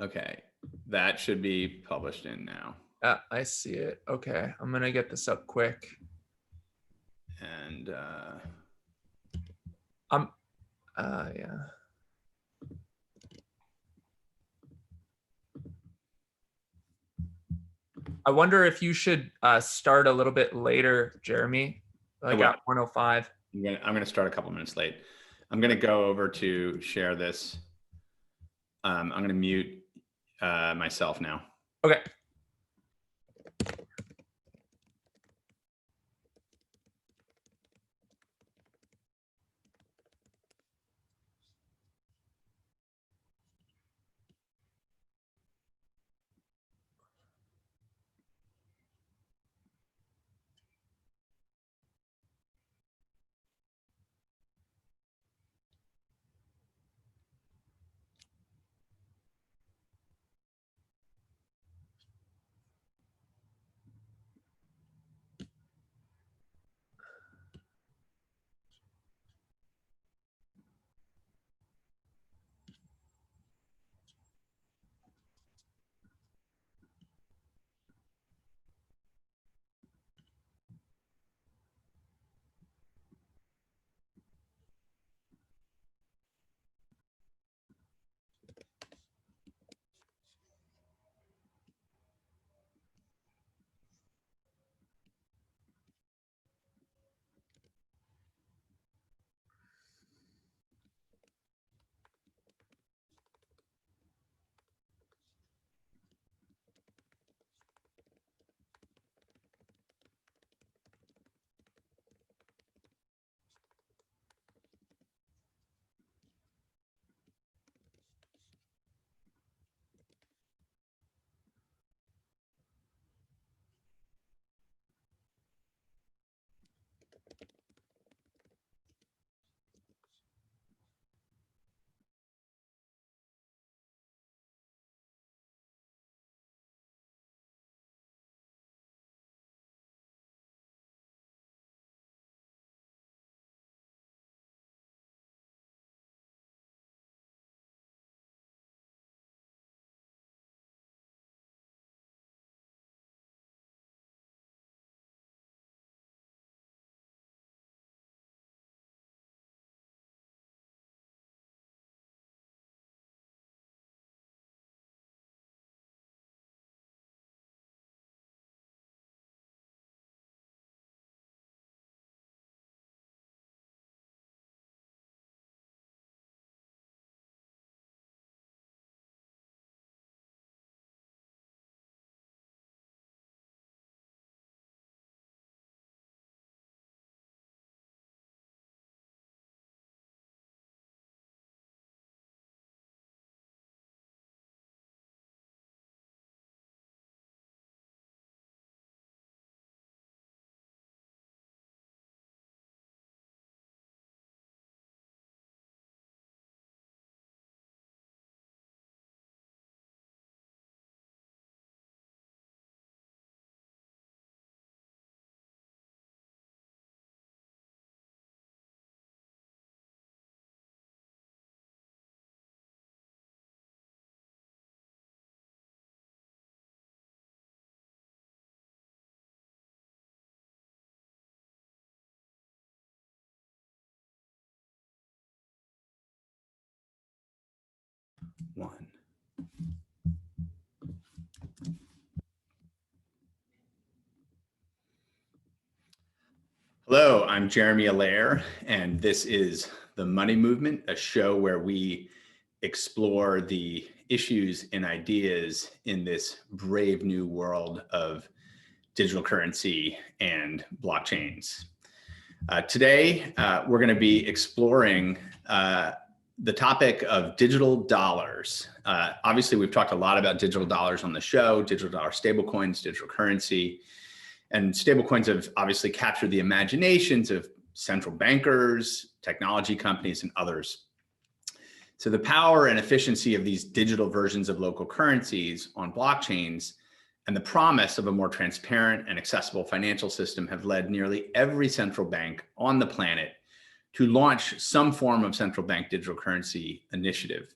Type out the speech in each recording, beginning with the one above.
Okay, that should be published in now. I see it. Okay, I'm gonna get this up quick. And yeah. I wonder if you should start a little bit later, Jeremy, like at 1:05. I'm gonna start a couple minutes late. I'm gonna go over to share this. I'm gonna mute myself now. Okay. One. Hello, I'm Jeremy Allaire, and this is The Money Movement, a show where we explore the issues and ideas in this brave new world of digital currency and blockchains. Today, we're going to be exploring the topic of digital dollars. Obviously, we've talked a lot about digital dollars on the show, digital dollar stablecoins, digital currency. And stablecoins have obviously captured the imaginations of central bankers, technology companies, and others. So the power and efficiency of these digital versions of local currencies on blockchains and the promise of a more transparent and accessible financial system have led nearly every central bank on the planet to launch some form of central bank digital currency initiative.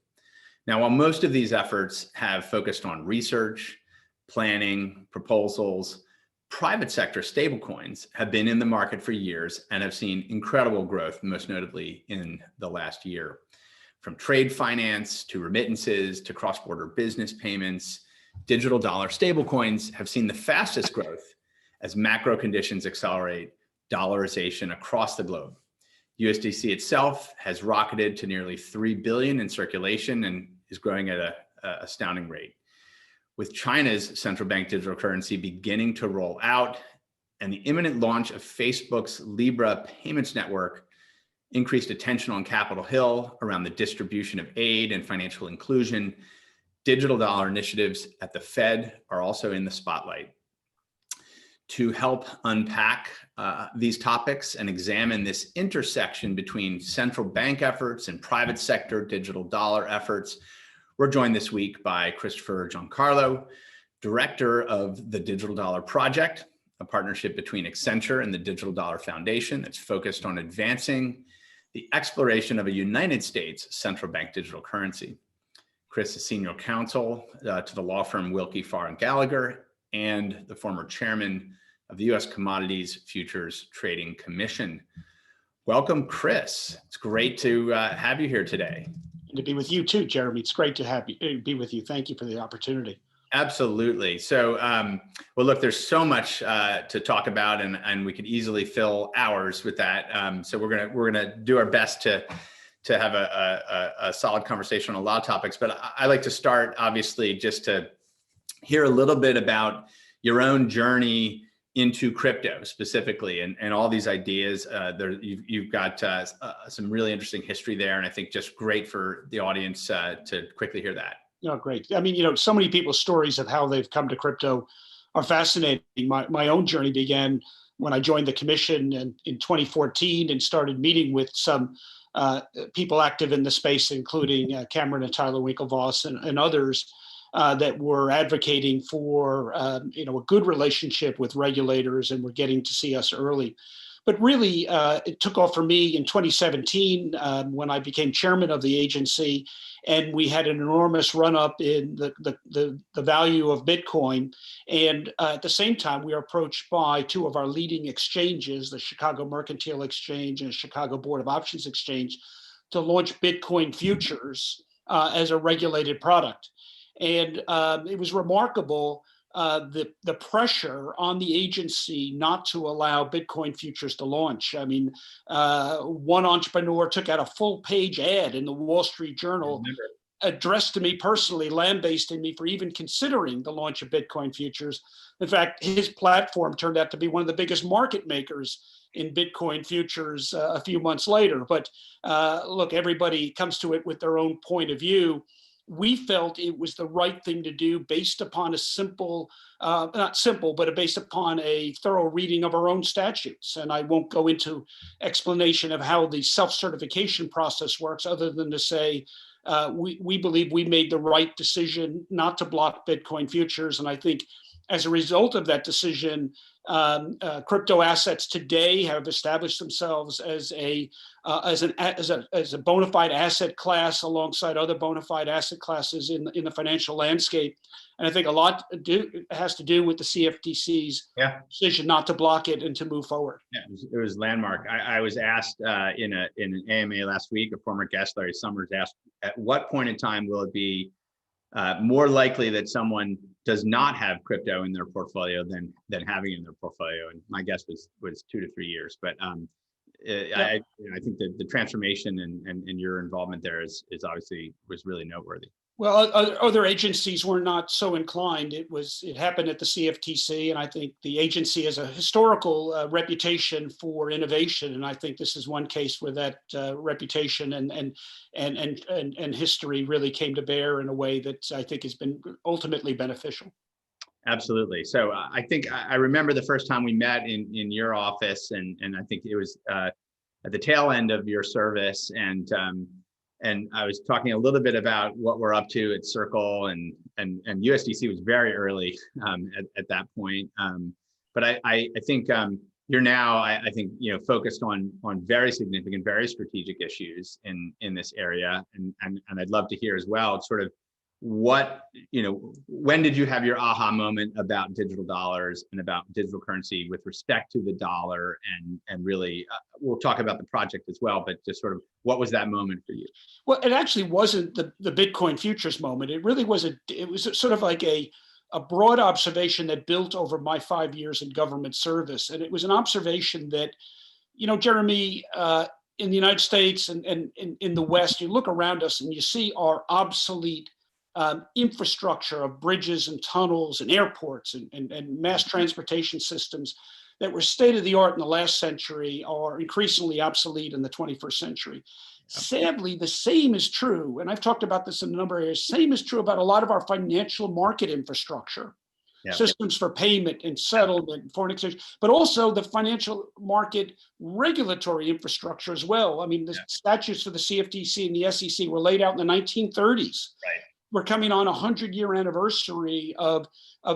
Now, while most of these efforts have focused on research, planning, proposals, private sector stablecoins have been in the market for years and have seen incredible growth, most notably in the last year. From trade finance to remittances to cross-border business payments, digital dollar stablecoins have seen the fastest growth as macro conditions accelerate dollarization across the globe. USDC itself has rocketed to nearly 3 billion in circulation and is growing at an astounding rate. With China's central bank digital currency beginning to roll out and the imminent launch of Facebook's Libra payments network, increased attention on Capitol Hill around the distribution of aid and financial inclusion, digital dollar initiatives at the Fed are also in the spotlight. To help unpack these topics and examine this intersection between central bank efforts and private sector digital dollar efforts, we're joined this week by Christopher Giancarlo, director of the Digital Dollar Project, a partnership between Accenture and the Digital Dollar Foundation that's focused on advancing the exploration of a United States central bank digital currency. Chris is senior counsel to the law firm Wilkie Farr and Gallagher and the former chairman of the U.S. Commodities Futures Trading Commission. Welcome, Chris. It's great to have you here today. And to be with you too, Jeremy. It's great to be with you. Thank you for the opportunity. Absolutely. So, well, look, there's so much to talk about, and we could easily fill hours with that. So we're gonna do our best to have a solid conversation on a lot of topics. But I like to start, obviously, just to hear a little bit about your own journey into crypto specifically, and all these ideas. You've got some really interesting history there, and I think just great for the audience to quickly hear that. Oh, great. I mean, so many people's stories of how they've come to crypto are fascinating. My own journey began when I joined the commission in 2014 and started meeting with some people active in the space, including Cameron and Tyler Winklevoss and others that were advocating for a good relationship with regulators and were getting to see us early. But really, it took off for me in 2017 when I became chairman of the agency, and we had an enormous run-up in the value of Bitcoin. And at the same time, we were approached by two of our leading exchanges, the Chicago Mercantile Exchange and the Chicago Board of Options Exchange, to launch Bitcoin futures as a regulated product. And it was remarkable the pressure on the agency not to allow Bitcoin futures to launch. I mean, one entrepreneur took out a full-page ad in the Wall Street Journal addressed to me personally, lambasting me for even considering the launch of Bitcoin futures. In fact, his platform turned out to be one of the biggest market makers in Bitcoin futures a few months later. But look, everybody comes to it with their own point of view. We felt it was the right thing to do based upon a simple, not simple, but based upon a thorough reading of our own statutes. And I won't go into explanation of how the self-certification process works other than to say, we believe we made the right decision not to block Bitcoin futures. And I think as a result of that decision, crypto assets today have established themselves as a bona fide asset class alongside other bona fide asset classes in the financial landscape. And I think a lot has to do with the CFTC's decision not to block it and to move forward. Yeah, it was landmark. I was asked in an AMA last week, a former guest, Larry Summers, asked, at what point in time will it be more likely that someone does not have crypto in their portfolio than having it in their portfolio? And my guess was 2 to 3 years. But I think that the transformation and your involvement there is obviously was really noteworthy. Well, other agencies were not so inclined. It happened at the CFTC, and I think the agency has a historical reputation for innovation, and I think this is one case where that reputation and history really came to bear in a way that I think has been ultimately beneficial. Absolutely. So I think I remember the first time we met in your office, and I think it was at the tail end of your service, and I was talking a little bit about what we're up to at Circle, and USDC was very early at that point. But I think you're now, I think, focused on very significant, very strategic issues in this area, and I'd love to hear as well, sort of what, when did you have your aha moment about digital dollars and about digital currency with respect to the dollar, and really, we'll talk about the project as well, but just sort of what was that moment for you? Well, it actually wasn't the Bitcoin futures moment. It really was it was sort of like a broad observation that built over my 5 years in government service. And it was an observation that, Jeremy, in the United States and in the West, you look around us and you see our obsolete infrastructure of bridges and tunnels and airports and mass transportation systems that were state of the art in the last century are increasingly obsolete in the 21st century. Sadly, the same is true, and I've talked about this in a number of areas, same is true about a lot of our financial market infrastructure, systems for payment and settlement, foreign exchange, but also the financial market regulatory infrastructure as well. I mean, the statutes for the CFTC and the SEC were laid out in the 1930s. Right. We're coming on a 100-year anniversary of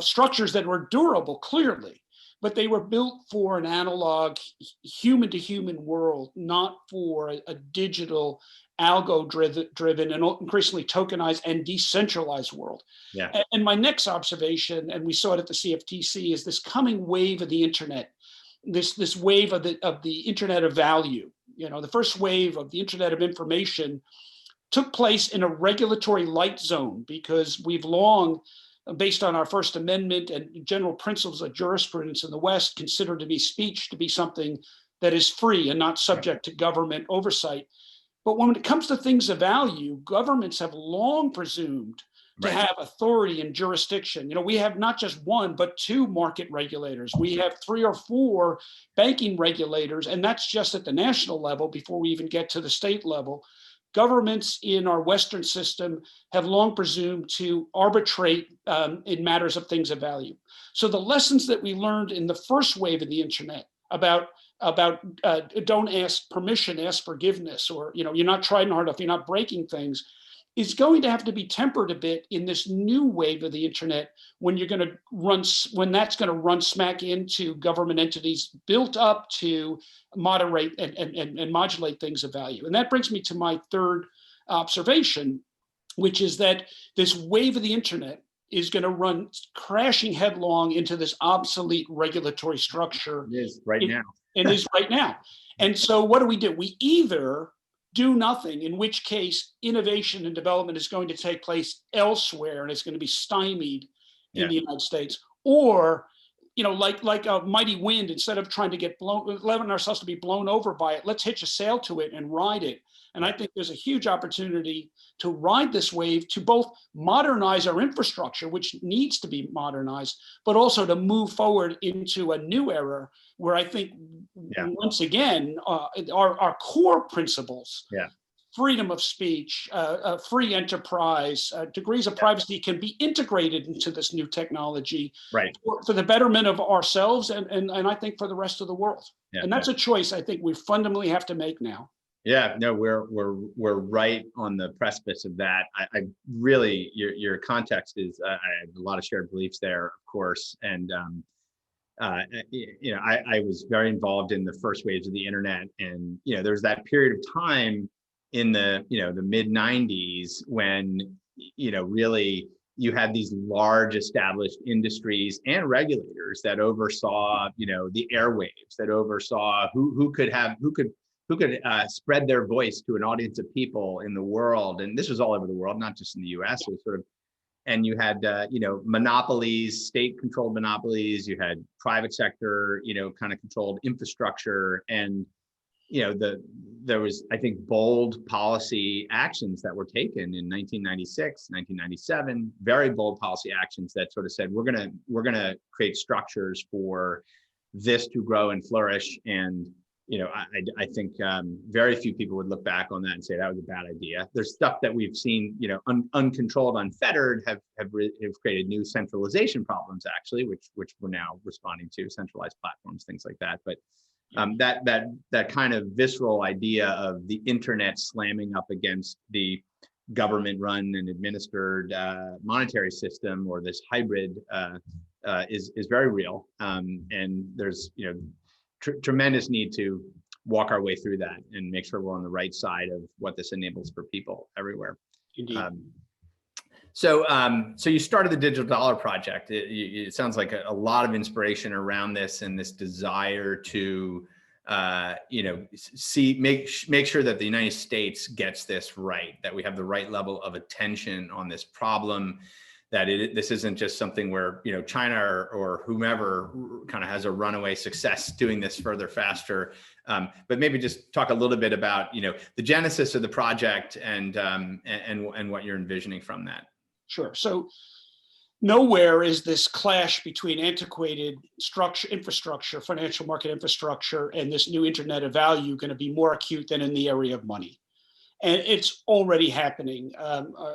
structures that were durable, clearly, but they were built for an analog human-to-human world, not for a digital algo-driven and increasingly tokenized and decentralized world. Yeah. And my next observation, and we saw it at the CFTC, is this coming wave of the internet, this wave of the internet of value. The first wave of the internet of information took place in a regulatory light zone because we've long, based on our First Amendment and general principles of jurisprudence in the West, considered to be speech to be something that is free and not subject to government oversight. But when it comes to things of value, governments have long presumed to have authority and jurisdiction. We have not just one, but two market regulators. We have 3 or 4 banking regulators, and that's just at the national level before we even get to the state level. Governments in our Western system have long presumed to arbitrate in matters of things of value. So the lessons that we learned in the first wave of the internet about don't ask permission, ask forgiveness, or you're not trying hard enough, you're not breaking things, is going to have to be tempered a bit in this new wave of the internet when that's going to run smack into government entities built up to moderate and modulate things of value. And that brings me to my third observation, which is that this wave of the internet is going to run crashing headlong into this obsolete regulatory structure. It is right now. It is right now. And so what do? We either do nothing, in which case innovation and development is going to take place elsewhere and it's going to be stymied in the United States, or like a mighty wind, instead of trying to get allowing ourselves to be blown over by it, let's hitch a sail to it and ride it. And I think there's a huge opportunity to ride this wave, to both modernize our infrastructure, which needs to be modernized, but also to move forward into a new era where I think, once again, our core principles, freedom of speech, free enterprise, degrees of privacy can be integrated into this new technology for the betterment of ourselves and I think for the rest of the world. And that's a choice I think we fundamentally have to make now. Yeah, no, we're right on the precipice of that. I really, your context is, I have a lot of shared beliefs there, of course, and I was very involved in the first waves of the internet, and there's that period of time in the the mid 90s when really you had these large established industries and regulators that oversaw the airwaves, that oversaw who could spread their voice to an audience of people in the world. And this was all over the world, not just in the US. It was sort of, and you had, monopolies, state-controlled monopolies. You had private sector, kind of controlled infrastructure. And, there was, I think, bold policy actions that were taken in 1996, 1997, very bold policy actions that sort of said, we're gonna create structures for this to grow and flourish. And I think very few people would look back on that and say that was a bad idea. There's stuff that we've seen, uncontrolled, unfettered, have created new centralization problems, actually, which we're now responding to, centralized platforms, things like that. But that kind of visceral idea of the internet slamming up against the government-run and administered monetary system, or this hybrid, is very real. And there's tremendous need to walk our way through that and make sure we're on the right side of what this enables for people everywhere. Indeed. So you started the Digital Dollar Project. It sounds like a lot of inspiration around this and this desire to, make sure that the United States gets this right, that we have the right level of attention on this problem, that this isn't just something where, China or whomever kind of has a runaway success doing this further, faster. But maybe just talk a little bit about, the genesis of the project and what you're envisioning from that. Sure. So nowhere is this clash between antiquated infrastructure, financial market infrastructure, and this new Internet of Value going to be more acute than in the area of money. And it's already happening.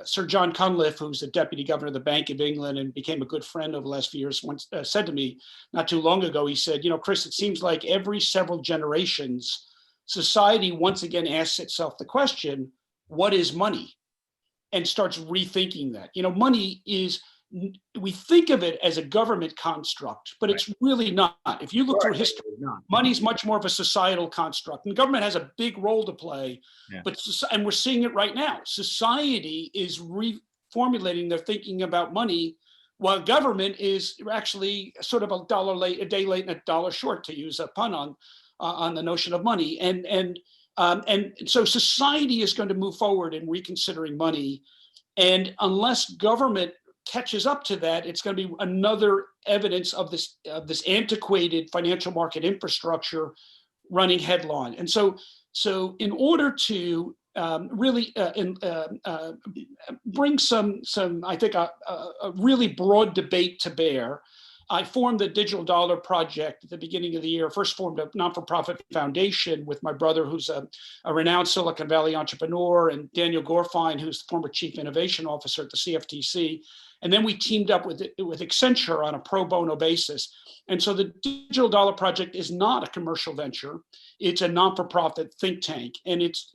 Sir John Cunliffe, who's the deputy governor of the Bank of England and became a good friend over the last few years, once said to me not too long ago, he said, Chris, it seems like every several generations, society once again asks itself the question, what is money? And starts rethinking that. Money is, we think of it as a government construct, but it's really not. If you look through history, money is much more of a societal construct, and government has a big role to play. Yeah. And we're seeing it right now. Society is reformulating their thinking about money, while government is actually sort of a day late and a dollar short, to use a pun on the notion of money. And so society is going to move forward in reconsidering money. And unless government catches up to that, it's going to be another evidence of this antiquated financial market infrastructure running headlong. And so in order to really bring some I think a really broad debate to bear, I formed the Digital Dollar Project at the beginning of the year. First formed a non-for-profit foundation with my brother, who's a renowned Silicon Valley entrepreneur, and Daniel Gorfine, who's the former chief innovation officer at the CFTC. And then we teamed up with Accenture on a pro bono basis. And so the Digital Dollar Project is not a commercial venture. It's a non-for-profit think tank. And its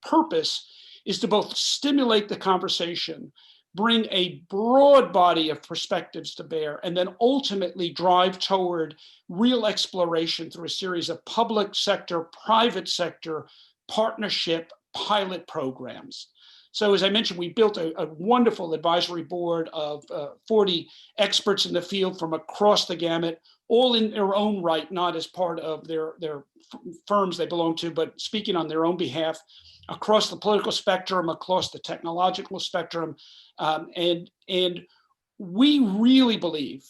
purpose is to both stimulate the conversation, bring a broad body of perspectives to bear, and then ultimately drive toward real exploration through a series of public sector, private sector partnership pilot programs. So as I mentioned, we built a wonderful advisory board of 40 experts in the field from across the gamut, all in their own right, not as part of their firms they belong to, but speaking on their own behalf, across the political spectrum, across the technological spectrum. And we really believe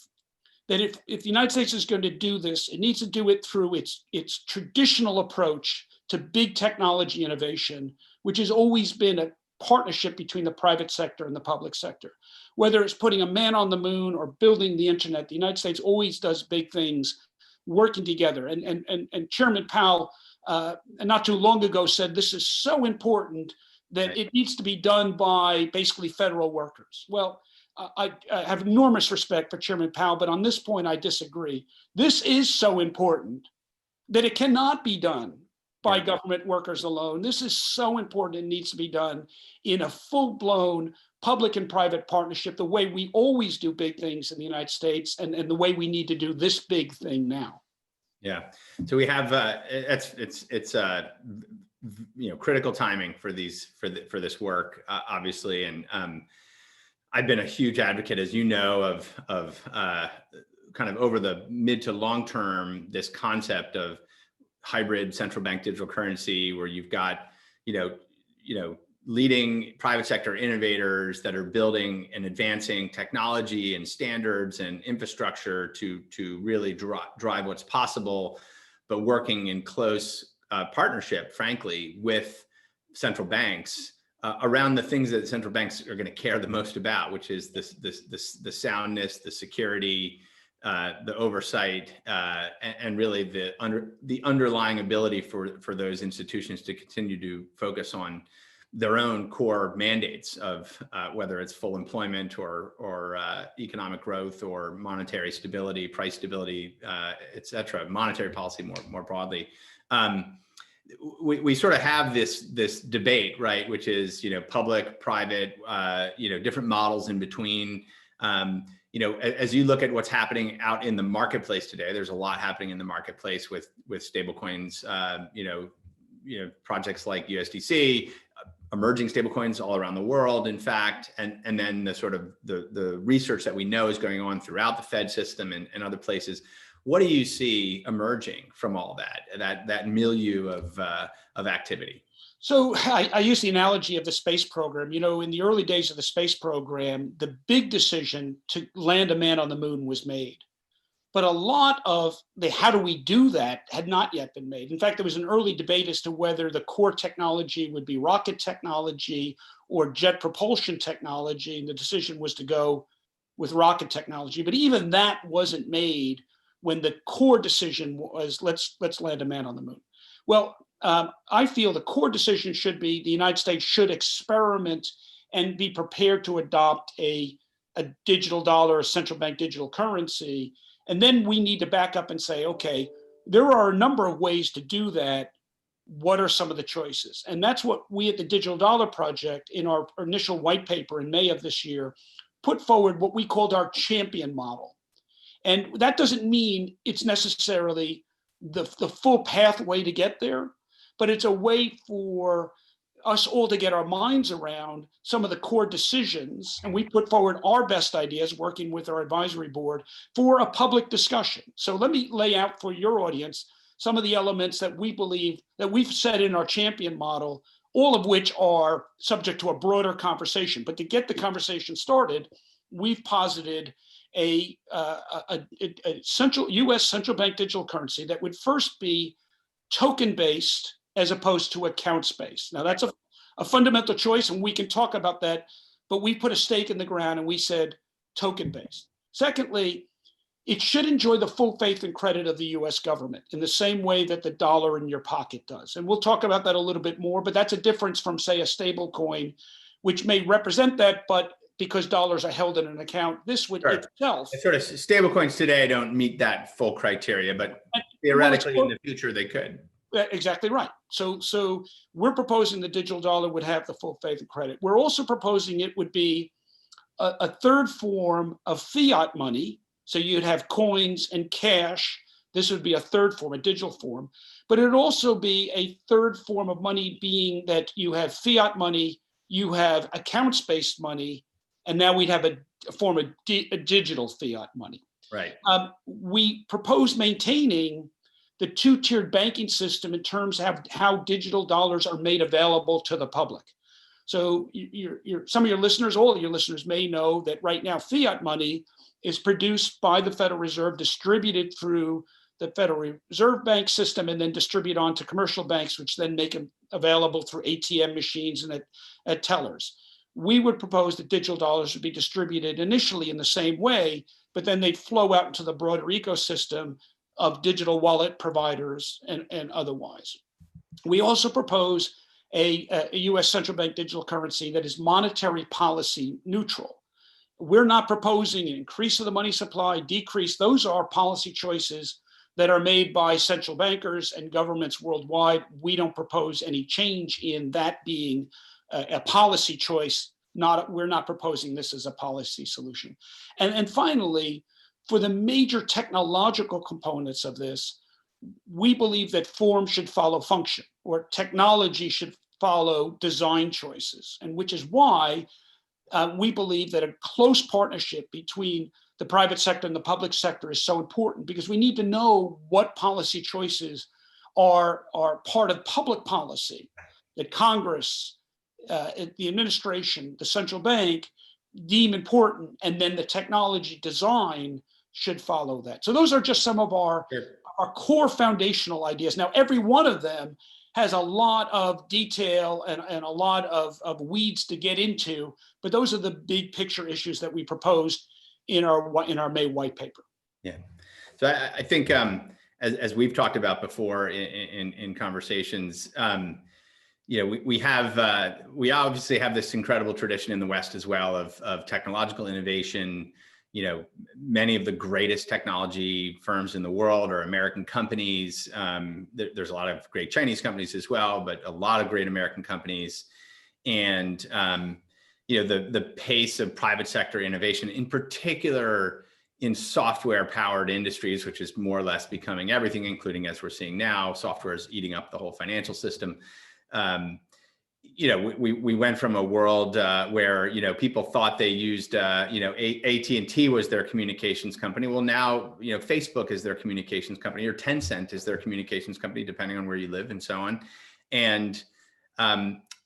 that if the United States is going to do this, it needs to do it through its traditional approach to big technology innovation, which has always been a partnership between the private sector and the public sector. Whether it's putting a man on the moon or building the internet, the United States always does big things working together. And Chairman Powell, not too long ago, said this is so important that it needs to be done by basically federal workers. Well, I have enormous respect for Chairman Powell, but on this point, I disagree. This is so important that it cannot be done by government workers alone. This is so important. It needs to be done in a full-blown public and private partnership, the way we always do big things in the United States, and the way we need to do this big thing now. Yeah. So we have it's critical timing for this work, obviously, and I've been a huge advocate, as you know, of kind of over the mid to long term, this concept of hybrid central bank digital currency, where you've got leading private sector innovators that are building and advancing technology and standards and infrastructure to really drive what's possible, but working in close partnership, frankly, with central banks around the things that central banks are going to care the most about, which is the soundness, the security, the oversight, and really the underlying ability for those institutions to continue to focus on their own core mandates of whether it's full employment or economic growth or monetary stability, price stability, et cetera, monetary policy more broadly. We sort of have this debate, right, which is public, private, different models in between. as you look at what's happening out in the marketplace today, there's a lot happening in the marketplace with stablecoins. Projects like USDC, emerging stablecoins all around the world, in fact, and then the sort of the research that we know is going on throughout the Fed system and other places. What do you see emerging from all that milieu of activity? So I use the analogy of the space program. In the early days of the space program, the big decision to land a man on the moon was made. But a lot of the how do we do that had not yet been made. In fact, there was an early debate as to whether the core technology would be rocket technology or jet propulsion technology. And the decision was to go with rocket technology. But even that wasn't made when the core decision was, let's land a man on the moon. Well, I feel the core decision should be the United States should experiment and be prepared to adopt a digital dollar, a central bank digital currency. And then we need to back up and say, okay, there are a number of ways to do that. What are some of the choices? And that's what we at the Digital Dollar Project, in our initial white paper in May of this year, put forward what we called our champion model. And that doesn't mean it's necessarily the full pathway to get there, but it's a way for us all to get our minds around some of the core decisions. And we put forward our best ideas, working with our advisory board, for a public discussion. So let me lay out for your audience some of the elements that we believe that we've set in our champion model, all of which are subject to a broader conversation. But to get the conversation started, we've posited a central U.S. central bank digital currency that would first be token-based as opposed to accounts-based. Now, that's a fundamental choice, and we can talk about that, but we put a stake in the ground and we said token-based. Secondly, it should enjoy the full faith and credit of the US government in the same way that the dollar in your pocket does. And we'll talk about that a little bit more, but that's a difference from, say, a stable coin, which may represent that, but because dollars are held in an account, this would itself. Sort of stablecoins today don't meet that full criteria, but theoretically in the future they could. Exactly right. So we're proposing the digital dollar would have the full faith and credit. We're also proposing it would be a third form of fiat money. So you'd have coins and cash. This would be a third form, a digital form. But it would also be a third form of money, being that you have fiat money, you have accounts-based money, and now we'd have a form of a digital fiat money. Right. We propose maintaining the two-tiered banking system in terms of how digital dollars are made available to the public. So some of your listeners, all of your listeners may know that right now fiat money is produced by the Federal Reserve, distributed through the Federal Reserve Bank system, and then distributed onto commercial banks, which then make them available through ATM machines and at tellers. We would propose that digital dollars would be distributed initially in the same way, but then they'd flow out into the broader ecosystem of digital wallet providers and otherwise. We also propose a US central bank digital currency that is monetary policy neutral. We're not proposing an increase of the money supply, decrease. Those are policy choices that are made by central bankers and governments worldwide. We don't propose any change in that being a policy choice. We're not proposing this as a policy solution. And finally, for the major technological components of this, we believe that form should follow function, or technology should follow design choices, and which is why we believe that a close partnership between the private sector and the public sector is so important, because we need to know what policy choices are part of public policy that Congress, the administration, the central bank deem important, and then the technology design should follow that. So those are just some of our core foundational ideas. Now, every one of them has a lot of detail and a lot of weeds to get into, but those are the big picture issues that we proposed in our May white paper. Yeah. So I think as we've talked about before in conversations, we obviously have this incredible tradition in the West as well of technological innovation. Many of the greatest technology firms in the world are American companies. There's a lot of great Chinese companies as well, but a lot of great American companies. And the pace of private sector innovation, in particular in software powered industries, which is more or less becoming everything, including, as we're seeing now, software is eating up the whole financial system. We went from a world where, people thought they used, AT&T was their communications company. Well, now, Facebook is their communications company, or Tencent is their communications company, depending on where you live and so on. And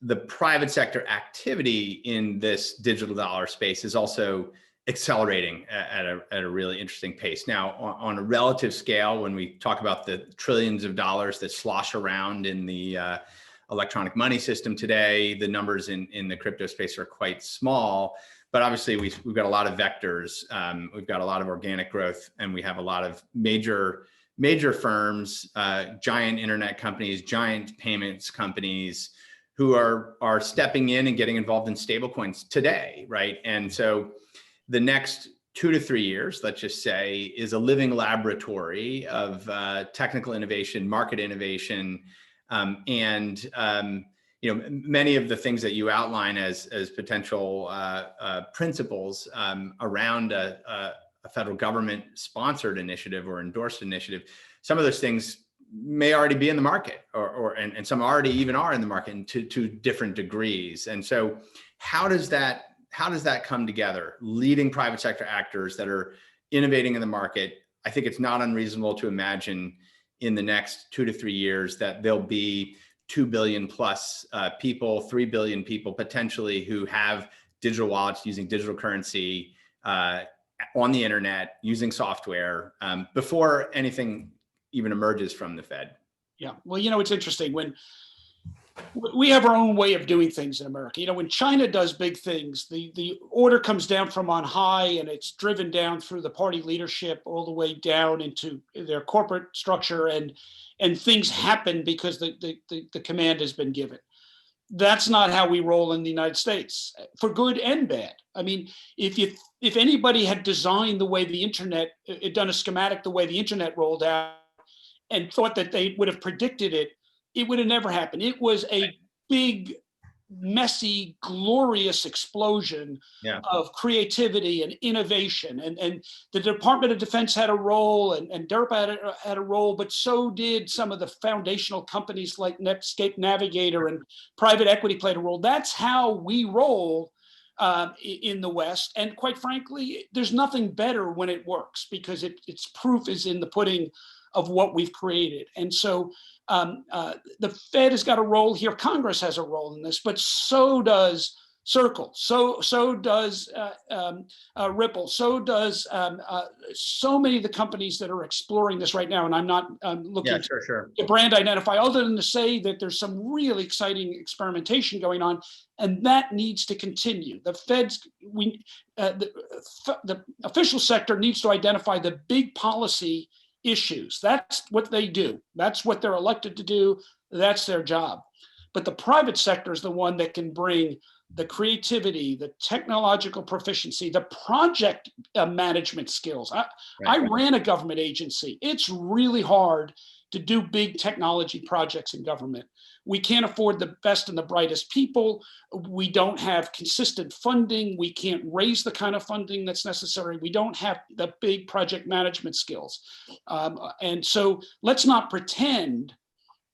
the private sector activity in this digital dollar space is also accelerating at a really interesting pace. Now, on a relative scale, when we talk about the trillions of dollars that slosh around in the electronic money system today, the numbers in the crypto space are quite small. But obviously, we've got a lot of vectors. We've got a lot of organic growth, and we have a lot of major firms, giant internet companies, giant payments companies, who are stepping in and getting involved in stablecoins today, right? And so the next 2 to 3 years, let's just say, is a living laboratory of technical innovation, market innovation, and many of the things that you outline as potential principles around a federal government sponsored initiative or endorsed initiative. Some of those things may already be in the market, and some already even are in the market to different degrees. And so how does that come together? Leading private sector actors that are innovating in the market. I think it's not unreasonable to imagine in the next 2 to 3 years that there'll be 2 billion plus people, 3 billion people potentially, who have digital wallets using digital currency on the internet using software before anything even emerges from the Fed. Yeah, well, it's interesting when we have our own way of doing things in America. When China does big things, the order comes down from on high, and it's driven down through the party leadership all the way down into their corporate structure, and things happen because the command has been given. That's not how we roll in the United States, for good and bad. I mean, if anybody had designed the way the internet, done a schematic the way the internet rolled out, and thought that they would have predicted it, it would have never happened. It was a big, messy, glorious explosion of creativity and innovation. And the Department of Defense had a role, and DERPA had a role, but so did some of the foundational companies like Netscape Navigator, and private equity played a role. That's how we roll in the West. And quite frankly, there's nothing better when it works, because its proof is in the pudding of what we've created. And so the Fed has got a role here. Congress has a role in this, but so does Circle. So does Ripple. So does so many of the companies that are exploring this right now. And I'm not looking to brand identify, other than to say that there's some really exciting experimentation going on, and that needs to continue. The Fed's, the official sector needs to identify the big policy issues. That's what they do. That's what they're elected to do. That's their job. But the private sector is the one that can bring the creativity, the technological proficiency, the project management skills. I ran a government agency. It's really hard to do big technology projects in government. We can't afford the best and the brightest people. We don't have consistent funding. We can't raise the kind of funding that's necessary. We don't have the big project management skills. And so let's not pretend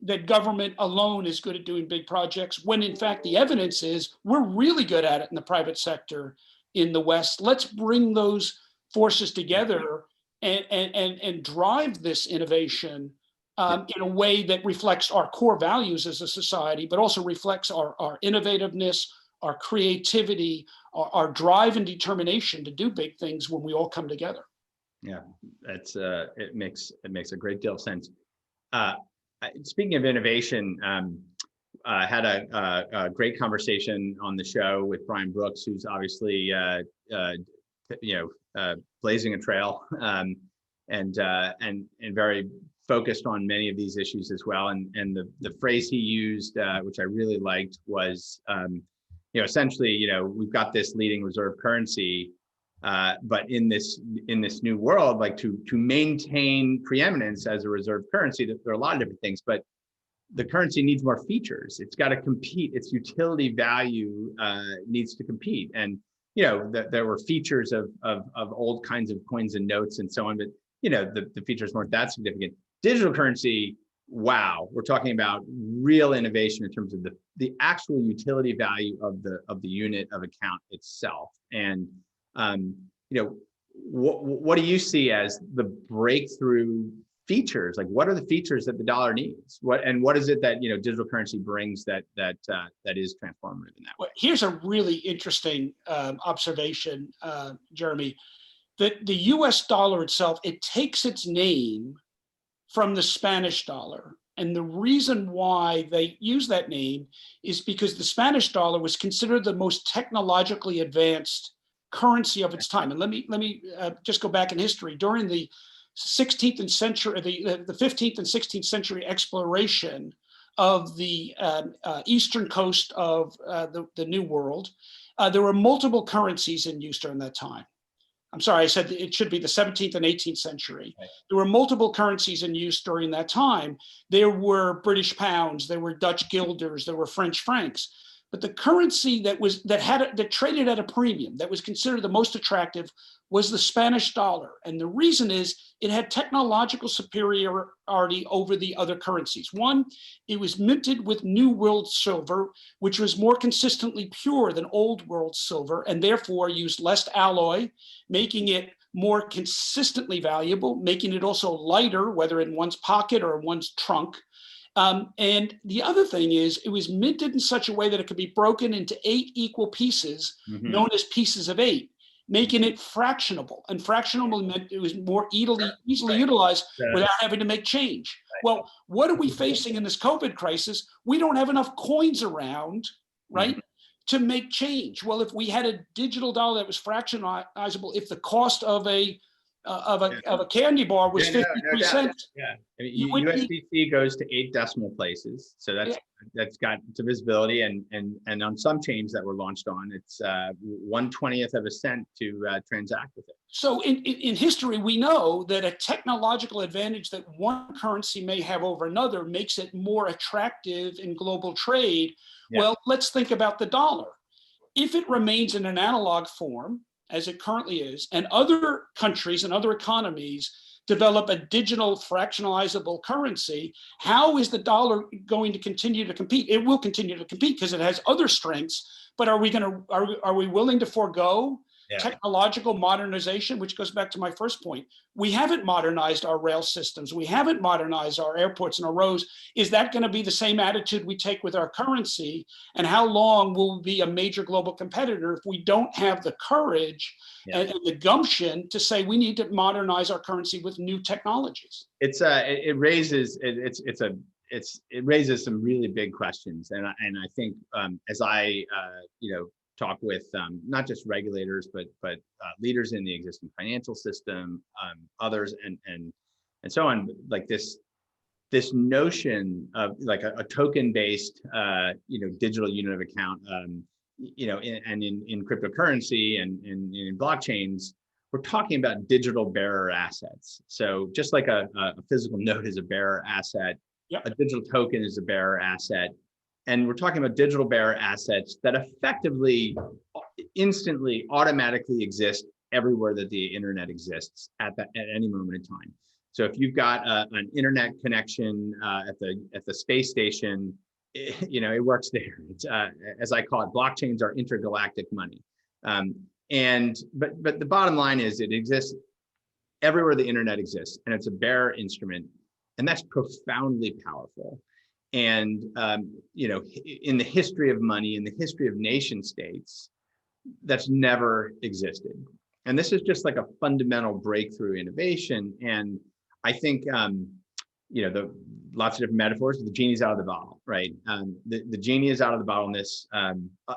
that government alone is good at doing big projects, when in fact the evidence is we're really good at it in the private sector in the West. Let's bring those forces together and drive this innovation in a way that reflects our core values as a society, but also reflects our innovativeness, our creativity, our drive and determination to do big things when we all come together. Yeah, that's it makes a great deal of sense. Speaking of innovation, I had a great conversation on the show with Brian Brooks, who's obviously blazing a trail and very focused on many of these issues as well. And the phrase he used, which I really liked, was essentially, we've got this leading reserve currency, but in this new world, like to maintain preeminence as a reserve currency, there are a lot of different things, but the currency needs more features. It's got to compete. Its utility value needs to compete. And there were features of old kinds of coins and notes and so on, but the features weren't that significant. Digital currency, wow, we're talking about real innovation in terms of the actual utility value of the unit of account itself. And what do you see as the breakthrough features? Like, what are the features that the dollar needs? What is it that digital currency brings that is transformative in that way? Well, here's a really interesting observation, Jeremy. That the U.S. dollar itself, it takes its name from the Spanish dollar. And the reason why they use that name is because the Spanish dollar was considered the most technologically advanced currency of its time. And let me just go back in history. During the 16th century, the 15th and 16th century exploration of the eastern coast of the New World, there were multiple currencies in use during that time. I'm sorry, I said it should be the 17th and 18th century. Right. There were multiple currencies in use during that time. There were British pounds, there were Dutch guilders, there were French francs. But the currency that traded at a premium, that was considered the most attractive, was the Spanish dollar. And the reason is it had technological superiority over the other currencies. One, it was minted with New World silver, which was more consistently pure than Old World silver, and therefore used less alloy, making it more consistently valuable, making it also lighter, whether in one's pocket or in one's trunk. And the other thing is it was minted in such a way that it could be broken into 8 equal pieces, known as pieces of 8, making it fractionable. And fractionable meant it was more easily utilized without having to make change. Well, what are we facing in this COVID crisis? We don't have enough coins around, right, to make change. Well, if we had a digital dollar that was fractionizable, if the cost of a candy bar was 53 cents. Yeah, I mean, USDC goes to 8 decimal places, so that's got the visibility, and on some chains that were launched on, it's 1/20th of a cent to transact with it. So in history, we know that a technological advantage that one currency may have over another makes it more attractive in global trade. Yeah. Well, let's think about the dollar. If it remains in an analog form, as it currently is, and other countries and other economies develop a digital fractionalizable currency, how is the dollar going to continue to compete? It will continue to compete because it has other strengths, but are we willing to forego technological modernization, which goes back to my first point? We haven't modernized our rail systems. We haven't modernized our airports and our roads. Is that going to be the same attitude we take with our currency? And how long will we be a major global competitor if we don't have the courage and the gumption to say we need to modernize our currency with new technologies? It raises some really big questions, and I think as I talk with not just regulators, but leaders in the existing financial system, others, and so on. Like this notion of like a token-based, digital unit of account, and in cryptocurrency and in blockchains, we're talking about digital bearer assets. So just like a physical note is a bearer asset, a digital token is a bearer asset. And we're talking about digital bearer assets that effectively, instantly, automatically exist everywhere that the internet exists at any moment in time. So if you've got an internet connection at the space station, it works there. It's, as I call it, blockchains are intergalactic money. But the bottom line is it exists everywhere the internet exists, and it's a bearer instrument, and that's profoundly powerful. And in the history of money, in the history of nation states, that's never existed. And this is just like a fundamental breakthrough innovation. And I think the lots of different metaphors. The genie's out of the bottle, right? The genie is out of the bottle in this.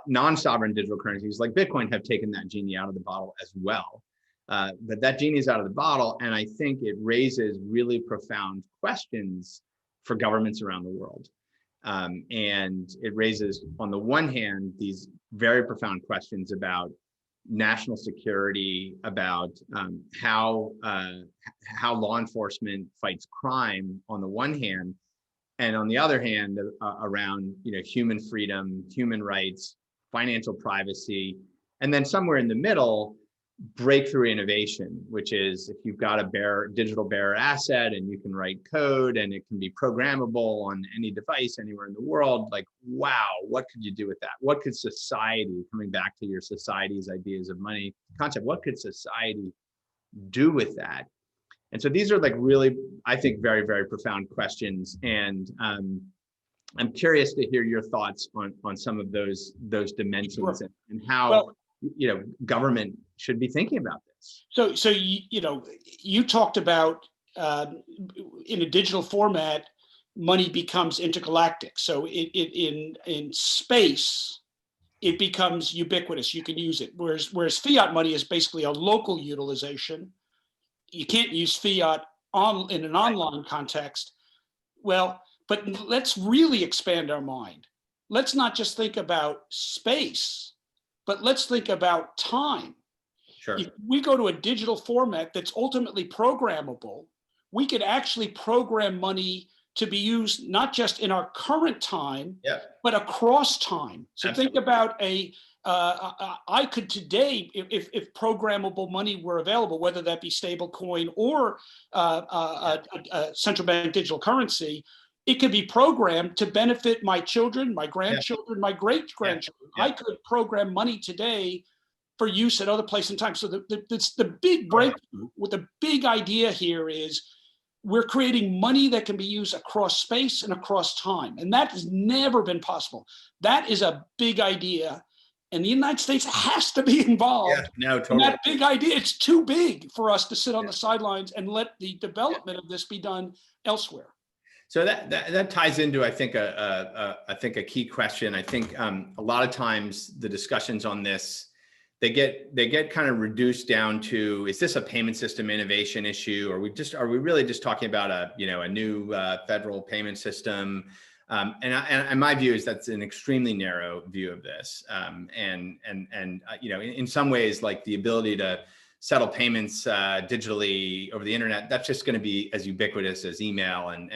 Non-sovereign digital currencies like Bitcoin have taken that genie out of the bottle as well. But that genie is out of the bottle, and I think it raises really profound questions for governments around the world. And it raises, on the one hand, these very profound questions about national security, about how law enforcement fights crime on the one hand, And on the other hand, around human freedom, human rights, financial privacy, and then somewhere in the middle, breakthrough innovation, which is if you've got a digital bearer asset and you can write code and it can be programmable on any device anywhere in the world, like, wow, what could you do with that? What could society, coming back to your society's ideas of money concept, what could society do with that? And so these are like really, I think, very, very profound questions. And I'm curious to hear your thoughts on some of those dimensions. Sure. and how government should be thinking about this. So you talked about in a digital format, money becomes intergalactic. So in space, it becomes ubiquitous. You can use it. Whereas fiat money is basically a local utilization. You can't use fiat in an online context. Well, but let's really expand our mind. Let's not just think about space, but let's think about time. Sure. If we go to a digital format that's ultimately programmable, we could actually program money to be used not just in our current time, but across time. So Absolutely. Think about I could today, if programmable money were available, whether that be stablecoin or a central bank digital currency, it could be programmed to benefit my children, my grandchildren, my great-grandchildren. I could program money today for use at other places in time. So the big breakthrough with the big idea here is we're creating money that can be used across space and across time. And that has never been possible. That is a big idea. And the United States has to be involved. No, totally. And that big idea, it's too big for us to sit on the sidelines and let the development of this be done elsewhere. So that ties into, I think, a key question. I think a lot of times the discussions on this, they get kind of reduced down to, is this a payment system innovation issue? Or are we really just talking about a new federal payment system? And my view is that's an extremely narrow view of this. In some ways, like the ability to settle payments digitally over the internet, that's just going to be as ubiquitous as email, and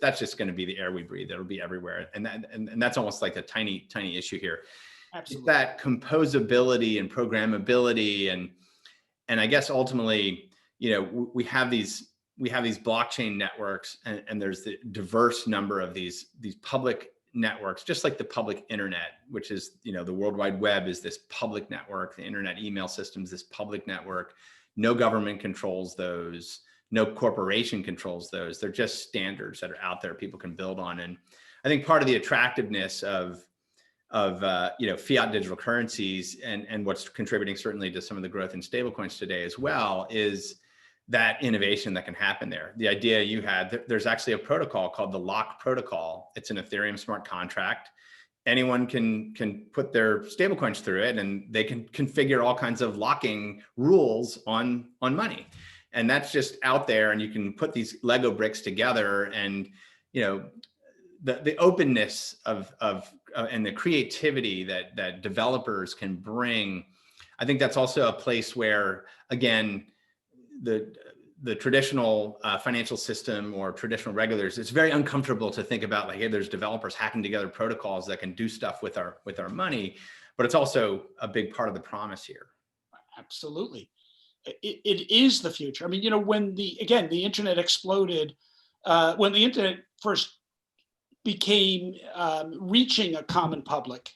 that's just going to be the air we breathe. It'll be everywhere, and that's almost like a tiny issue here. Absolutely. It's that composability and programmability, and I guess ultimately, we have these blockchain networks, and there's the diverse number of these public networks, just like the public internet, which is, the World Wide Web is this public network, the internet email systems, this public network. No government controls those, no corporation controls those. They're just standards that are out there people can build on. And I think part of the attractiveness of fiat digital currencies and what's contributing certainly to some of the growth in stablecoins today as well is that innovation that can happen there. The idea you had, there's actually a protocol called the lock protocol. It's an Ethereum smart contract. Anyone can put their stablecoins through it, and they can configure all kinds of locking rules on money. And that's just out there, and you can put these Lego bricks together, and the openness of and the creativity that developers can bring. I think that's also a place where, again, the traditional financial system or traditional regulators, it's very uncomfortable to think about, like, hey, there's developers hacking together protocols that can do stuff with our money, but it's also a big part of the promise here. Absolutely. It is the future. I mean, when the internet exploded, when the internet first became reaching a common public,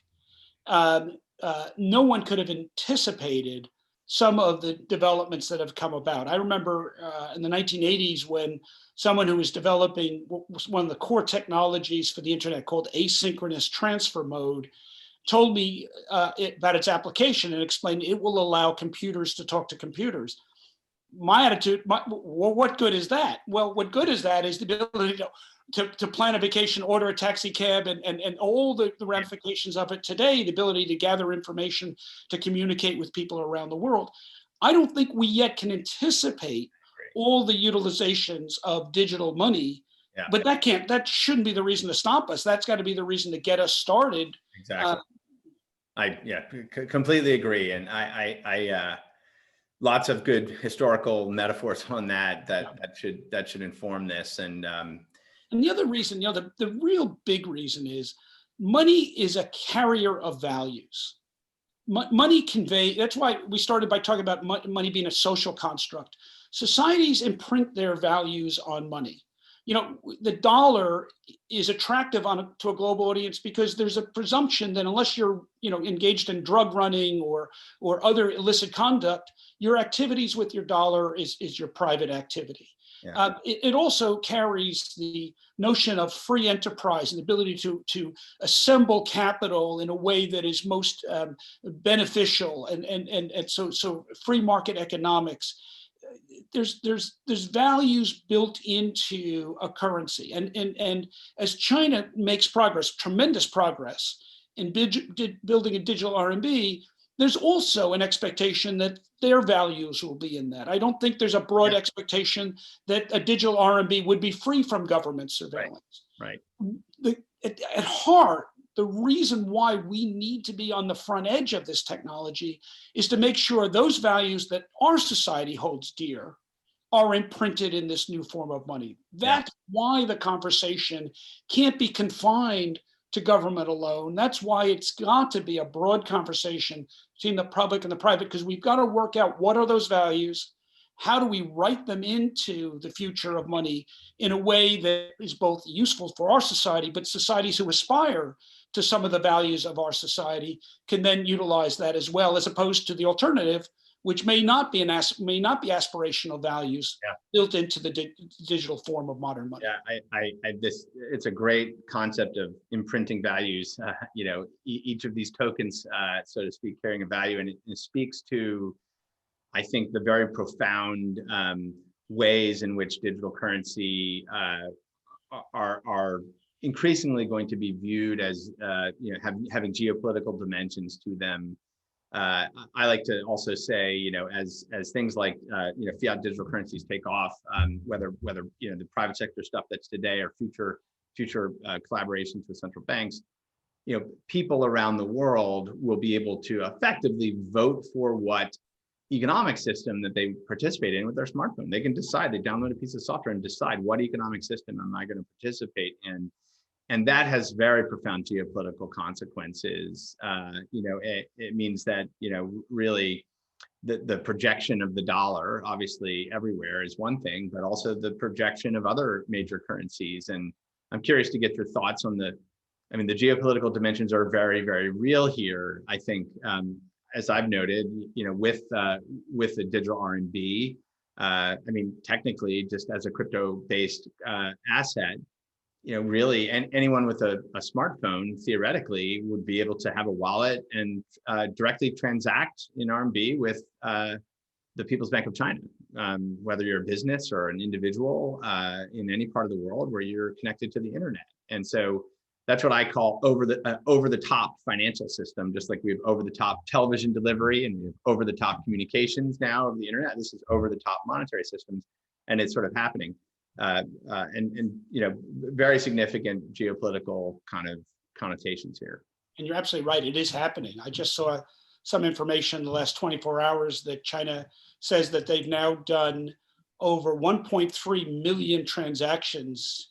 no one could have anticipated some of the developments that have come about. I remember in the 1980s when someone who was developing one of the core technologies for the internet called asynchronous transfer mode told me about its application and explained it will allow computers to talk to computers. My attitude, well, what good is that? Well, what good is that is the ability to plan a vacation, order a taxi cab, and all the ramifications of it today, the ability to gather information, to communicate with people around the world. I don't think we yet can anticipate all the utilizations of digital money, but that shouldn't be the reason to stop us. That's got to be the reason to get us started. Exactly. I completely agree. And I lots of good historical metaphors on that should inform this. And And the other reason, the real big reason is money is a carrier of values. Money that's why we started by talking about money being a social construct. Societies imprint their values on money. The dollar is attractive to a global audience because there's a presumption that unless you're, engaged in drug running or other illicit conduct, your activities with your dollar is your private activity. Yeah. It also carries the notion of free enterprise and the ability to assemble capital in a way that is most beneficial, and so free market economics. There's values built into a currency, and as China makes progress, tremendous progress in building a digital RMB, there's also an expectation that their values will be in that. I don't think there's a broad expectation that a digital RMB would be free from government surveillance. Right. At heart, the reason why we need to be on the front edge of this technology is to make sure those values that our society holds dear are imprinted in this new form of money. That's why the conversation can't be confined to government alone. That's why it's got to be a broad conversation between the public and the private, because we've got to work out what are those values, how do we write them into the future of money in a way that is both useful for our society, but societies who aspire to some of the values of our society can then utilize that as well, as opposed to the alternative, which may not be aspirational values built into the digital form of modern money. Yeah, it's a great concept of imprinting values. Each of these tokens, so to speak, carrying a value, and it speaks to, I think, the very profound ways in which digital currency are increasingly going to be viewed as having geopolitical dimensions to them. I like to also say, as things like fiat digital currencies take off, whether the private sector stuff that's today or future collaborations with central banks, people around the world will be able to effectively vote for what economic system that they participate in with their smartphone. They can decide, they download a piece of software and decide what economic system am I going to participate in. And that has very profound geopolitical consequences. It means that, really the projection of the dollar, obviously everywhere, is one thing, but also the projection of other major currencies. And I'm curious to get your thoughts on the geopolitical dimensions are very, very real here. I think, as I've noted, with the digital RMB, technically, just as a crypto-based asset, really, and anyone with a smartphone theoretically would be able to have a wallet and directly transact in RMB with the People's Bank of China, whether you're a business or an individual in any part of the world where you're connected to the internet. And so that's what I call over the top financial system, just like we have over the top television delivery and we have over the top communications now of the internet. This is over the top monetary systems, and it's sort of happening. And very significant geopolitical kind of connotations here. And you're absolutely right. It is happening. I just saw some information in the last 24 hours that China says that they've now done over 1.3 million transactions,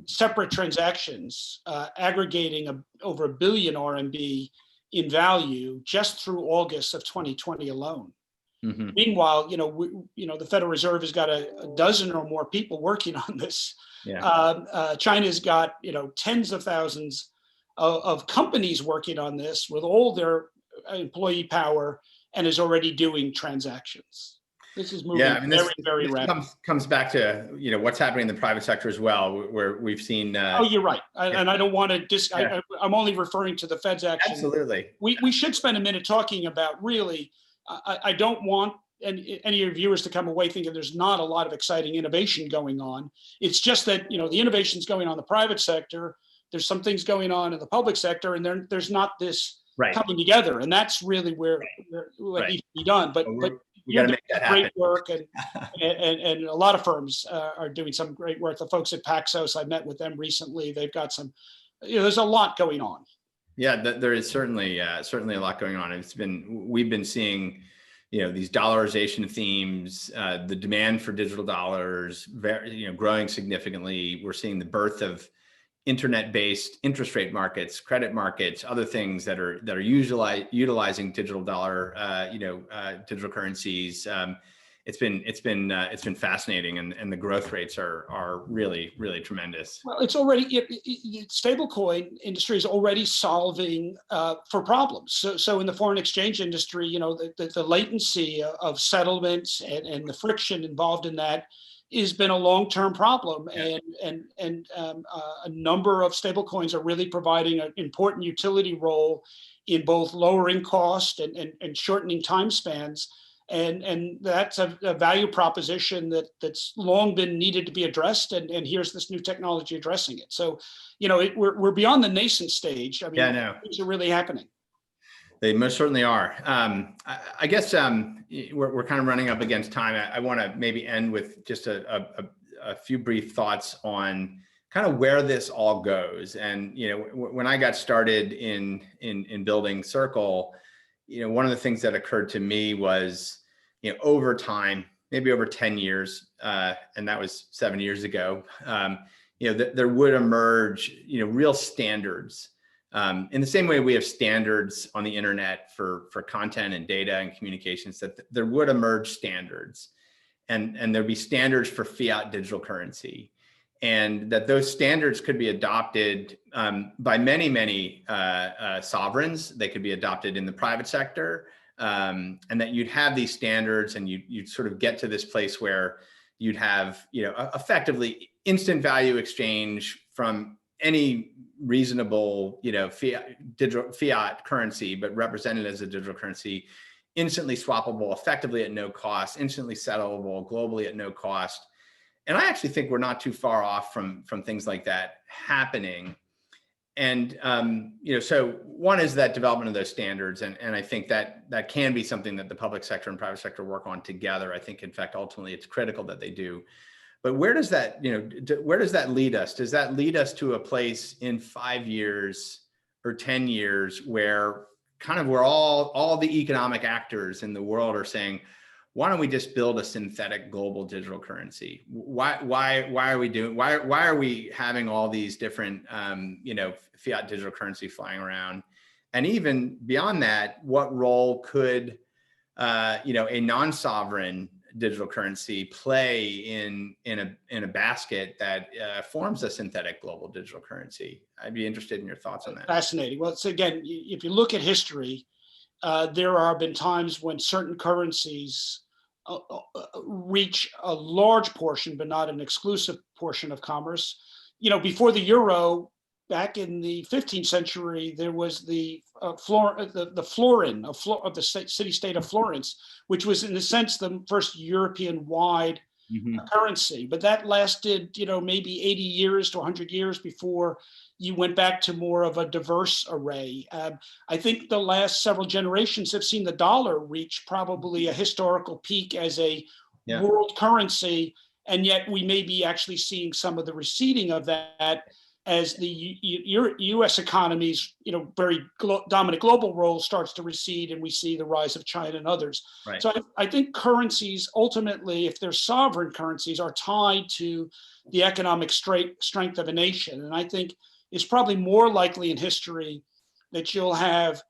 separate transactions, aggregating over 1 billion RMB in value just through August of 2020 alone. Mm-hmm. Meanwhile, the Federal Reserve has got a dozen or more people working on this. Yeah. China's got tens of thousands of companies working on this with all their employee power, and is already doing transactions. This is moving very rapidly. Comes back to what's happening in the private sector as well, where we've seen. Oh, you're right, and I don't want to. I'm only referring to the Fed's action. Absolutely. We should spend a minute talking about really. I don't want any of your viewers to come away thinking there's not a lot of exciting innovation going on. It's just that the innovation's going on in the private sector. There's some things going on in the public sector, and there's not this coming together. And that's really where what needs to be done. But you're doing great work, and a lot of firms are doing some great work. The folks at Paxos, I met with them recently. They've got some. There's a lot going on. Yeah, there is certainly a lot going on. We've been seeing, these dollarization themes, the demand for digital dollars, growing significantly. We're seeing the birth of internet-based interest rate markets, credit markets, other things that are utilizing digital dollar, digital currencies. It's been fascinating, and the growth rates are really, really tremendous. Well, it's already stablecoin industry is already solving for problems. So in the foreign exchange industry, the latency of settlements and the friction involved in that has been a long-term problem, Yeah. and a number of stablecoins are really providing an important utility role in both lowering cost and shortening time spans. And that's a value proposition that's long been needed to be addressed, and here's this new technology addressing it. So, we're beyond the nascent stage. I mean, Yeah, I know. things are really happening. They most certainly are. I guess we're kind of running up against time. I want to maybe end with just a few brief thoughts on kind of where this all goes. And when I got started in building Circle, one of the things that occurred to me was, over time, maybe over 10 years, and that was 7 years ago, there would emerge, real standards. In the same way we have standards on the internet for content and data and communications, that there would emerge standards, and there'd be standards for fiat digital currency, and that those standards could be adopted by many sovereigns. They could be adopted in the private sector, and that you'd have these standards, and you'd sort of get to this place where you'd have, effectively instant value exchange from any reasonable, fiat currency, but represented as a digital currency, instantly swappable, effectively at no cost, instantly settlable globally at no cost. And I actually think we're not too far off from things like that happening. And so one is that development of those standards, and I think that can be something that the public sector and private sector work on together. I think, in fact, ultimately it's critical that they do. But where does that, where does that lead us? Does that lead us to a place in 5 years or 10 years where where all the economic actors in the world are saying, why don't we just build a synthetic global digital currency? Why are we having all these different, fiat digital currency flying around? And even beyond that, what role could, a non-sovereign digital currency play in a basket that forms a synthetic global digital currency? I'd be interested in your thoughts on that. Fascinating. Well, it's, again, if you look at history, there have been times when certain currencies reach a large portion, but not an exclusive portion of commerce. Before the euro, back in the 15th century, there was the florin of the city-state of Florence, which was, in a sense, the first European-wide currency. But that lasted, maybe 80 years to 100 years before you went back to more of a diverse array. I think the last several generations have seen the dollar reach probably a historical peak as a world currency, and yet we may be actually seeing some of the receding of that as the U.S. economy's, very dominant global role starts to recede, and we see the rise of China and others. Right. So I think currencies, ultimately, if they're sovereign currencies, are tied to the economic strength of a nation. And I think it's probably more likely in history that you'll have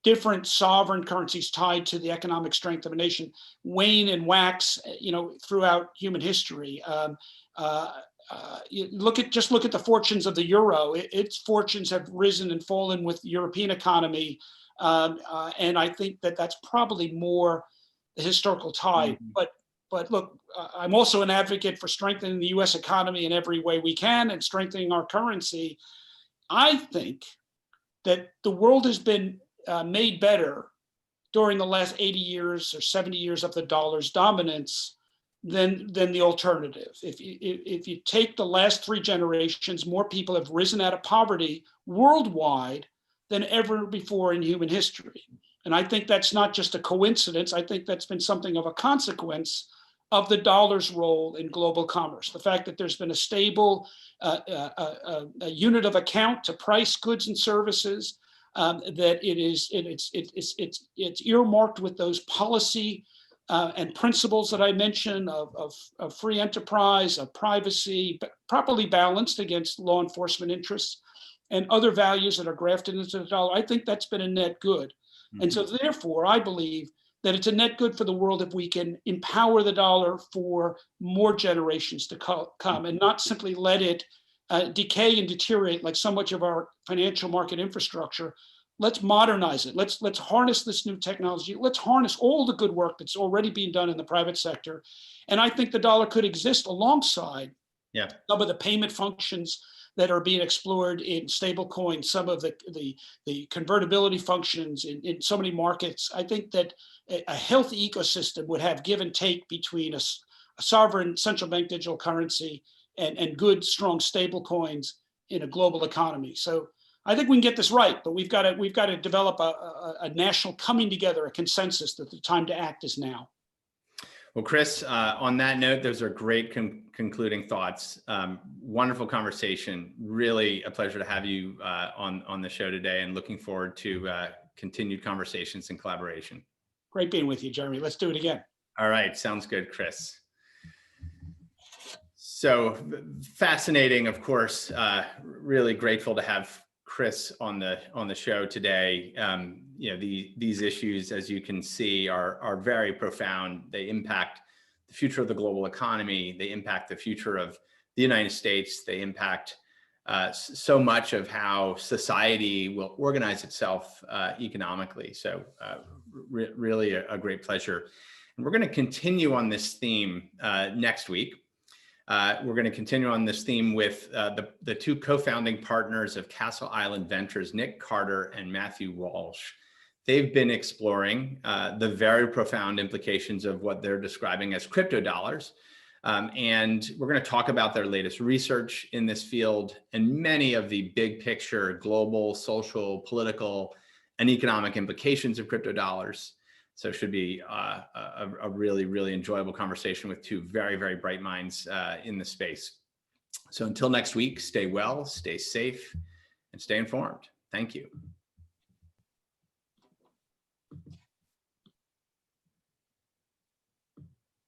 different sovereign currencies tied to the economic strength of a nation wane and wax, throughout human history. Look at the fortunes of the euro. Its fortunes have risen and fallen with the European economy, and I think that's probably more the historical tie. But look, I'm also an advocate for strengthening the U.S. economy in every way we can and strengthening our currency. I think that the world has been made better during the last 80 years or 70 years of the dollar's dominance than the alternative. If you take the last 3 generations, more people have risen out of poverty worldwide than ever before in human history. And I think that's not just a coincidence. I think that's been something of a consequence of the dollar's role in global commerce. The fact that there's been a stable a unit of account to price goods and services, that it's earmarked with those policy and principles that I mentioned of free enterprise, of privacy, but properly balanced against law enforcement interests and other values that are grafted into the dollar. I think that's been a net good. And so therefore, I believe that it's a net good for the world if we can empower the dollar for more generations to come and not simply let it decay and deteriorate like so much of our financial market infrastructure. Let's modernize it. Let's harness this new technology. Let's harness all the good work that's already being done in the private sector. And I think the dollar could exist alongside some of the payment functions that are being explored in stablecoins, some of the convertibility functions in so many markets. I think that a healthy ecosystem would have give and take between a sovereign central bank digital currency and good, strong stablecoins in a global economy. So I think we can get this right, but we've got to develop a national coming together, a consensus that the time to act is now. Well, Chris, on that note, those are great concluding thoughts. Wonderful conversation. Really a pleasure to have you on the show today, and looking forward to continued conversations and collaboration. Great being with you, Jeremy. Let's do it again. All right. Sounds good, Chris. So fascinating, of course. Really grateful to have Chris on the show today. These issues, as you can see, are very profound. They impact the future of the global economy. They impact the future of the United States. They impact so much of how society will organize itself economically. So really a great pleasure. And we're going to continue on this theme next week. We're going to continue on this theme with the two co-founding partners of Castle Island Ventures, Nick Carter and Matthew Walsh. They've been exploring the very profound implications of what they're describing as crypto dollars. And we're going to talk about their latest research in this field and many of the big picture global, social, political, and economic implications of crypto dollars. So it should be a really, really enjoyable conversation with two very, very bright minds in the space. So until next week, stay well, stay safe, and stay informed. Thank you.